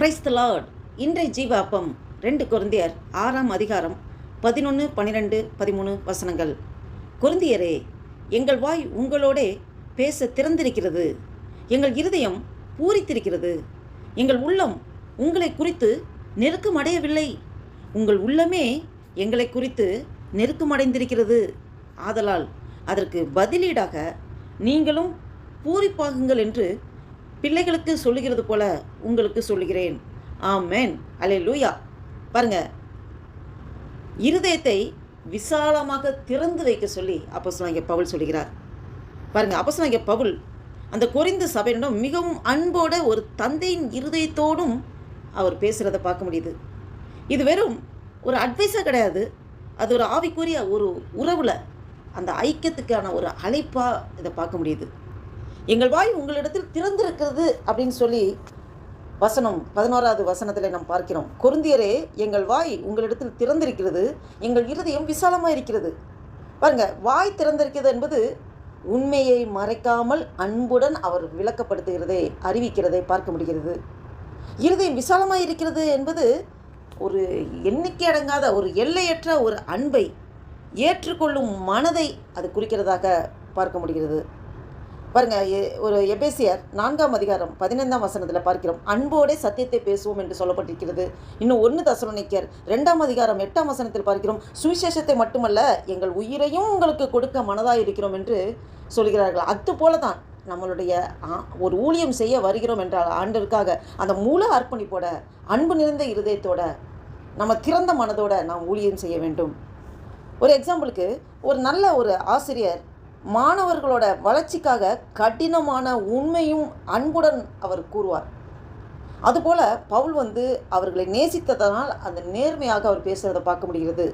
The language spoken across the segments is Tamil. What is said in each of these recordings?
Price the Lord. இன்றைய ஜீவ அப்பம் 2 கொரிந்தியர் 6ஆம் அதிகாரம் 11, 12, 13 வசனங்கள். கொரிந்தியரே, எங்கள் வாய் உங்களோடே பேச திறந்திருக்கிறது, எங்கள் இருதயம் பூரித்திருக்கிறது, எங்கள் உள்ளம் உங்களை குறித்து நெருக்கமடையவில்லை, உங்கள் உள்ளமே எங்களை குறித்து நெருக்கமடைந்திருக்கிறது. ஆதலால் அதற்கு பதிலீடாக நீங்களும் பூரிப்பாகுங்கள் என்று பிள்ளைகளுக்கு சொல்லுகிறது போல உங்களுக்கு சொல்லுகிறேன். ஆமென். அல்லேலூயா. பாருங்க, இருதயத்தை விசாலமாக திறந்து வைக்க சொல்லி அப்போஸ்தலனாகிய பவுல் சொல்கிறார். பாருங்க, அப்போஸ்தலனாகிய பவுல் அந்த கொரிந்து சபையிடம் மிகவும் அன்போட ஒரு தந்தையின் இருதயத்தோடும் அவர் பேசுகிறத பார்க்க முடியுது. இது வெறும் ஒரு அட்வைஸாக கிடையாது, அது ஒரு ஆவிக்குரிய ஒரு உறவில் அந்த ஐக்கியத்துக்கான ஒரு அழைப்பாக இதை பார்க்க முடியுது. எங்கள் வாய் உங்களிடத்தில் திறந்திருக்கிறது அப்படின்னு சொல்லி வசனம் 11வது வசனத்தில் நாம் பார்க்கிறோம். கொரிந்தியரே, எங்கள் வாய் உங்களிடத்தில் திறந்திருக்கிறது, எங்கள் இருதயம் விசாலமாக இருக்கிறது. பாருங்க, வாய் திறந்திருக்கிறது என்பது உண்மையை மறைக்காமல் அன்புடன் அவர் விளக்கப்படுத்துகிறதை அறிவிக்கிறதை பார்க்க முடிகிறது. இருதயம் விசாலமாக இருக்கிறது என்பது ஒரு எண்ணிக்கை அடங்காத ஒரு எல்லையற்ற ஒரு அன்பை ஏற்றுக்கொள்ளும் மனதை அது குறிக்கிறதாக பார்க்க முடிகிறது. பாருங்க, ஒரு எபேசியர் 4ஆம் அதிகாரம் 15ஆம் வசனத்தில் பார்க்கிறோம், அன்போடே சத்தியத்தை பேசுவோம் என்று சொல்லப்பட்டிருக்கிறது. இன்னும் 1 தெசலோனிக்கேயர் 2ஆம் அதிகாரம் 8ஆம் வசனத்தில் பார்க்கிறோம், சுவிசேஷத்தை மட்டுமல்ல எங்கள் உயிரையும் உங்களுக்கு கொடுக்க மனதாக இருக்கிறோம் என்று சொல்கிறார்கள். அதுபோல தான் நம்மளுடைய ஒரு ஊழியம் செய்ய வருகிறோம் என்றால் ஆண்டவருக்காக அந்த முழு அர்ப்பணிப்போட அன்பு நிறைந்த இருதயத்தோட நம்ம திறந்த மனதோட நாம் ஊழியம் செய்ய வேண்டும். ஒரு எக்ஸாம்பிளுக்கு, ஒரு நல்ல ஒரு ஆசிரியர் மாணவர்களோட வளர்ச்சிக்காக கடினமான உண்மையும் அன்புடன் அவர் கூறுவார். அதுபோல் பவுல் அவர்களை நேசித்ததனால் அந்த நேர்மையாக அவர் பேசுகிறத பார்க்க முடிகிறது.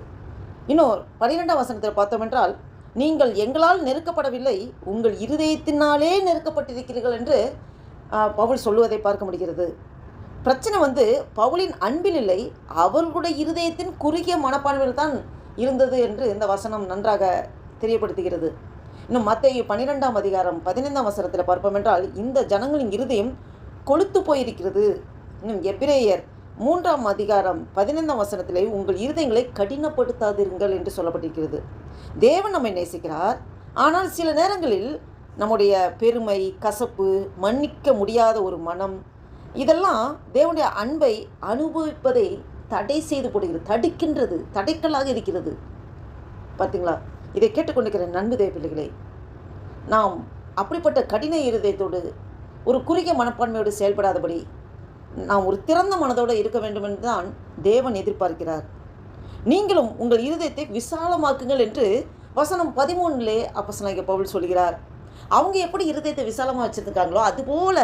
இன்னும் 12ஆம் வசனத்தில் பார்த்தோம் என்றால், நீங்கள் எங்களால் நெருக்கப்படவில்லை, உங்கள் இருதயத்தினாலே நெருக்கப்பட்டிருக்கிறீர்கள் என்று பவுல் சொல்லுவதை பார்க்க முடிகிறது. பிரச்சனை பவுலின் அன்பில் இல்லை, அவர்களுடைய இருதயத்தின் குறுகிய மனப்பான்மையில் தான் இருந்தது என்று இந்த வசனம் நன்றாக தெரியப்படுத்துகிறது. இன்னும் மத்தேயு 12ஆம் அதிகாரம் 15ஆம் வசனத்தில் பார்ப்போம் என்றால், இந்த ஜனங்களின் இருதயம் கொழுத்து போயிருக்கிறது. இன்னும் எபிரேயர் 3ஆம் அதிகாரம் 15ஆம் வசனத்திலே உங்கள் இருதயங்களை கடினப்படுத்தாதிருங்கள் என்று சொல்லப்பட்டிருக்கிறது. தேவன் நம்மை நேசிக்கிறார், ஆனால் சில நேரங்களில் நம்முடைய பெருமை, கசப்பு, மன்னிக்க முடியாத ஒரு மனம், இதெல்லாம் தேவனுடைய அன்பை அனுபவிப்பதை தடை செய்து போடுகிறது, தடுக்கின்றது, தடைக்கல்லாக இருக்கிறது. பார்த்தீங்களா? இதை கேட்டுக்கொண்டிருக்கிற நண்பு தேவ பிள்ளைகளே, நாம் அப்படிப்பட்ட கடின இருதயத்தோடு ஒரு குறுகிய மனப்பான்மையோடு செயல்படாதபடி நாம் ஒரு திறந்த மனதோடு இருக்க வேண்டும் என்று தான் தேவன் எதிர்பார்க்கிறார். நீங்களும் உங்கள் இருதயத்தை விசாலமாக்குங்கள் என்று வசனம் 13 அப்போஸ்தலனாகிய பவுல் சொல்கிறார். அவங்க எப்படி இருதயத்தை விசாலமாக வச்சுருக்காங்களோ அதுபோல்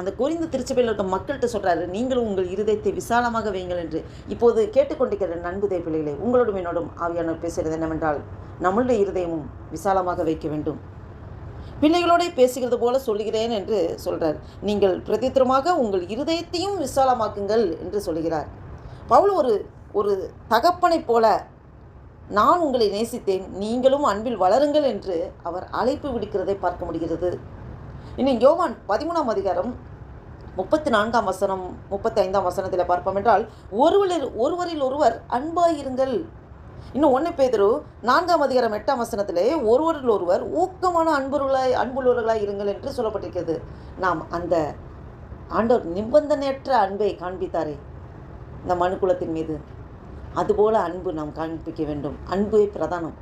அந்த கொரிந்து திருச்சபையில் இருக்க மக்கள்கிட்ட சொல்கிறாரு, நீங்களும் உங்கள் இருதயத்தை விசாலமாக வைங்கள் என்று. இப்போது கேட்டுக்கொண்டிருக்கிற நண்பு தேவ பிள்ளைகளே, உங்களோடும் என்னோடும் ஆவியானவர் பேசுகிறது என்னவென்றால், நம்மளுடைய இருதயமும் விசாலமாக வைக்க வேண்டும். பிள்ளைகளோடு பேசுகிறது போல சொல்லுகிறேன் என்று சொல்கிறார். நீங்கள் பிரதித்திரமாக உங்கள் இருதயத்தையும் விசாலமாக்குங்கள் என்று சொல்கிறார். பவுல் ஒரு தகப்பனைப் போல, நான் உங்களை நேசித்தேன், நீங்களும் அன்பில் வளருங்கள் என்று அவர் அழைப்பு விடுக்கிறதை பார்க்க முடிகிறது. இன்னும் யோவான் 13ஆம் அதிகாரம் 34ஆம் வசனம் 35ஆம் வசனத்தில் பார்ப்போம் என்றால், ஒருவரில் ஒருவர் அன்பாயிருங்கள். இன்னும் 1 பேதுரு 4ஆம் அதிகாரம் 8ஆம் வசனத்திலே ஒருவரில் ஒருவர் ஊக்கமான அன்புள்ளவர்களாய் இருங்கள் என்று சொல்லப்பட்டிருக்கிறது. நாம் அந்த ஆண்டவர் நிபந்தனையற்ற அன்பை காண்பித்தாரே இந்த மனுக்குலத்தின் மீது, அதுபோல அன்பு நாம் காண்பிக்க வேண்டும். அன்பே பிரதானம்.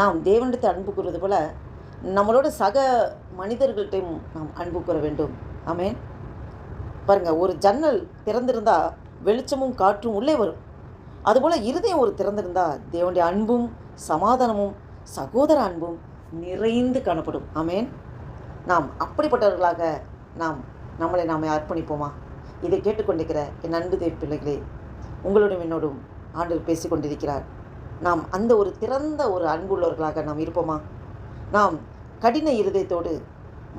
நாம் தேவனிடத்தை அன்பு கூறுவது போல நம்மளோட சக மனிதர்கள்ட்டையும் நாம் அன்பு கூற வேண்டும். ஆமென். பாருங்கள், ஒரு ஜன்னல் திறந்திருந்தால் வெளிச்சமும் காற்றும் உள்ளே வரும். அதுபோல் இருதயம் ஒரு திறந்திருந்தால் தேவனுடைய அன்பும் சமாதானமும் சகோதர அன்பும் நிறைந்து காணப்படும். ஆமென். நாம் அப்படிப்பட்டவர்களாக நம்மை அர்ப்பணிப்போமா? இதை கேட்டுக்கொண்டிருக்கிற என் அன்பு தேவ பிள்ளைகளே, உங்களோடும் என்னோடும் ஆண்டவர் பேசி கொண்டிருக்கிறார். நாம் அந்த ஒரு திறந்த ஒரு அன்புள்ளவர்களாக நாம் இருப்போமா? நாம் கடின இருதயத்தோடு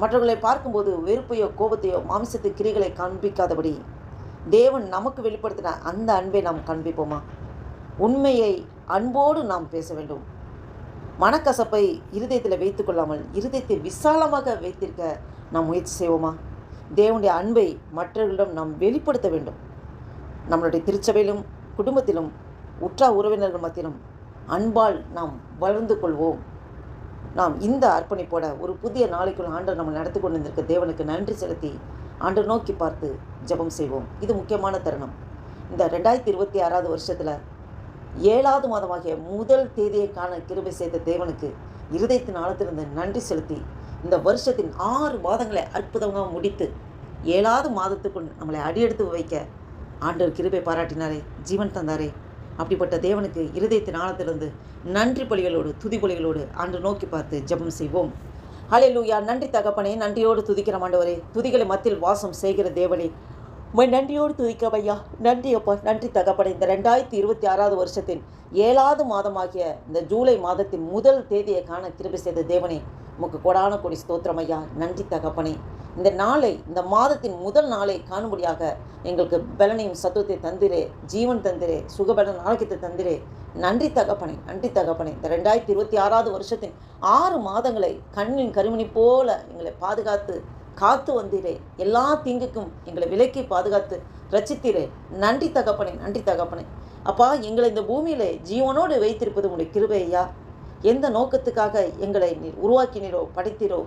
மற்றவர்களை பார்க்கும்போது வெறுப்பையோ கோபத்தையோ மாமிசத்து கிரிகளை காண்பிக்காதபடி தேவன் நமக்கு வெளிப்படுத்தின அந்த அன்பை நாம் காண்பிப்போமா? உண்மையை அன்போடு நாம் பேச வேண்டும். மனக்கசப்பை இருதயத்தில் வைத்து கொள்ளாமல் இருதயத்தை விசாலமாக வைத்திருக்க நாம் முயற்சி செய்வோமா? தேவனுடைய அன்பை மற்றவர்களிடம் நாம் வெளிப்படுத்த வேண்டும். நம்மளுடைய திருச்சபையிலும் குடும்பத்திலும் உற்றார் உறவினர்கள் மத்தியிலும் அன்பால் நாம் வளர்ந்து கொள்வோம். நாம் இந்த அர்ப்பணிப்போட ஒரு புதிய நாளைக்குள் ஆண்டவர் நம்ம நடத்தி கொண்டு வந்திருக்க தேவனுக்கு நன்றி செலுத்தி ஆண்டவர் நோக்கி பார்த்து ஜெபம் செய்வோம். இது முக்கியமான தருணம். இந்த 2026 வருஷத்தில் 7வது மாதமாகிய முதல் தேதியை காண கிருபை செய்த தேவனுக்கு இருதயத்தின் ஆழத்திலிருந்து நன்றி செலுத்தி இந்த வருஷத்தின் 6 மாதங்களை அற்புதமாக முடித்து 7வது மாதத்துக்குள் நம்மளை அடியெடுத்து வைக்க ஆண்டவர் கிருபை பாராட்டினாரே, ஜீவன் தந்தாரே. அப்படிப்பட்ட தேவனுக்கு இருதயத்தின் ஆழத்திலிருந்து நன்றி பலிகளோடு துதி பலிகளோடு ஆண்டு நோக்கி பார்த்து ஜெபம் செய்வோம். ஹல்லேலூயா. நன்றி தகப்பனே, நன்றியோடு துதிக்கிற ஆண்டவரே, துதிகளை மத்தியில் வாசம் செய்கிற தேவனே, உம்மை நன்றியோடு துதிக்க ஐயா. நன்றி அப்பா, நன்றி தகப்பனே. இந்த 2026 வருஷத்தின் 7வது மாதமாகிய இந்த ஜூலை மாதத்தின் முதல் தேதியை காண கிருபை செய்த தேவனே, உமக்கு கொடான கொடி ஸ்தோத்திரம் ஐயா. நன்றி தகப்பனே. இந்த நாளை, இந்த மாதத்தின் முதல் நாளை காணும்படியாக எங்களுக்கு பலனையும் சத்துவத்தை தந்திரே, ஜீவன் தந்திரே, சுகபலன் ஆரோக்கியத்தை தந்திரே. நன்றி தகப்பனே, நன்றி தகப்பனே. இந்த 2026 வருஷத்தின் 6 மாதங்களை கண்ணின் கருமணி போல எங்களை பாதுகாத்து காத்து வந்தீரே. எல்லா தீங்குக்கும் எங்களை விலக்கி பாதுகாத்து ரட்சித்தீரே. நன்றி தகப்பனே, நன்றி தகப்பனே. அப்பா, எங்களை இந்த பூமியிலே ஜீவனோடு வைத்திருப்பது உங்களுடைய கிருபை ஐயா. எந்த நோக்கத்துக்காக எங்களை நீர் உருவாக்கினீரோ, படைத்தீரோ,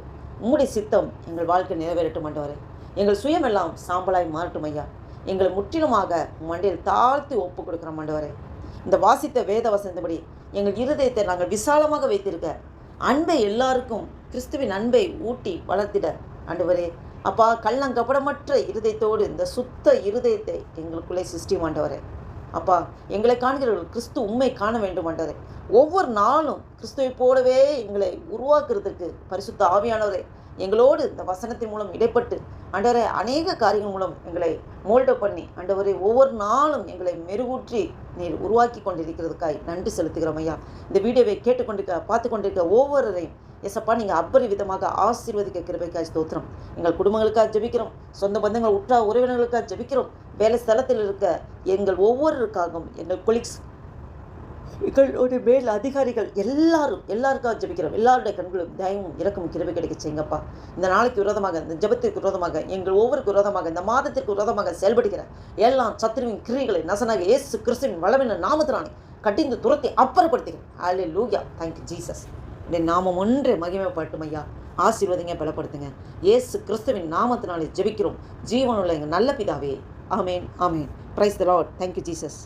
உம்முடைய சித்தம் எங்கள் வாழ்க்கை நிறைவேறட்டும் ஆண்டவரே. எங்கள் சுயமெல்லாம் சாம்பலாய் மாறட்டும் ஐயா. எங்களை முற்றிலுமாக மண்டையில் தாழ்த்தி ஒப்பு கொடுக்குறோம் ஆண்டவரே. இந்த வாசித்த வேத வசந்தபடி எங்கள் இருதயத்தை நாங்கள் விசாலமாக வைத்திருக்க அன்பை எல்லாருக்கும் கிறிஸ்துவின் அன்பை ஊட்டி வளர்த்திட ஆண்டவரே. அப்பா, கள்ளங்கபடமற்ற இருதயத்தோடு இந்த சுத்த இருதயத்தை எங்களுக்குள்ளே சிருஷ்டி ஆண்டவரே. அப்பா, எங்களை காண்கிறவர்கள் கிறிஸ்து உண்மை காண வேண்டும் ஆண்டவரே. ஒவ்வொரு நாளும் கிறிஸ்துவை போலவே எங்களை உருவாக்குறதுக்கு பரிசுத்த ஆவியானவரே எங்களோடு இந்த வசனத்தின் மூலம் இடைப்பட்டு ஆண்டவரே அநேக காரியங்கள் மூலம் எங்களை மோல்டப் பண்ணி ஆண்டவரே ஒவ்வொரு நாளும் எங்களை மெருகூற்றி நீர் உருவாக்கி கொண்டிருக்கிறதுக்காய் நன்றி செலுத்துகிறோம் ஐயா. இந்த வீடியோவை கேட்டுக்கொண்டிருக்க பார்த்து கொண்டிருக்க ஒவ்வொருவரையும் எசப்பா நீங்கள் அபரிவிதமாக ஆசீர்வதிக்க கிருபைக்காய் ஸ்தோத்திரம். எங்கள் குடும்பங்களுக்காக ஜெபிக்கிறோம், சொந்த பந்தங்கள் உற்றார் உறவினர்களுக்காக ஜெபிக்கிறோம், வேலை ஸ்தலத்தில் இருக்க எங்கள் ஒவ்வொருவருக்காகவும், எங்கள் கொலீக்ஸ், எங்களுடைய மேல் அதிகாரிகள் எல்லாருக்காக ஜெபிக்கிறோம். எல்லாருடைய கண்களும் தயவும் இறக்கும் கிருபை கிடைக்க செய்யுங்கப்பா. இந்த நாளைக்கு விரோதமாக, இந்த ஜெபத்திற்கு விரோதமாக, எங்கள் ஒவ்வொருக்கு விரோதமாக, இந்த மாதத்திற்கு விரோதமாக செயல்படுகிற எல்லாம் சத்துருவின் கிரியைகளை நசனாக இயேசு கிறிஸ்துவின் வல்லமையான நாமத்தினாலே கட்டிந்து துரத்தி அப்புறப்படுத்துகிறேன். ஹல்லேலூயா. Thank you Jesus. இந்த நாமம் ஒன்றே மகிமைப்படட்டும் ஐயா. ஆசீர்வதிங்க, பலப்படுத்துங்க. இயேசு கிறிஸ்துவின் நாமத்தினாலே ஜெபிக்கிறோம் ஜீவனுள்ள எங்கள் நல்ல பிதாவே. ஆமேன், ஆமேன். Praise the Lord. Thank you Jesus.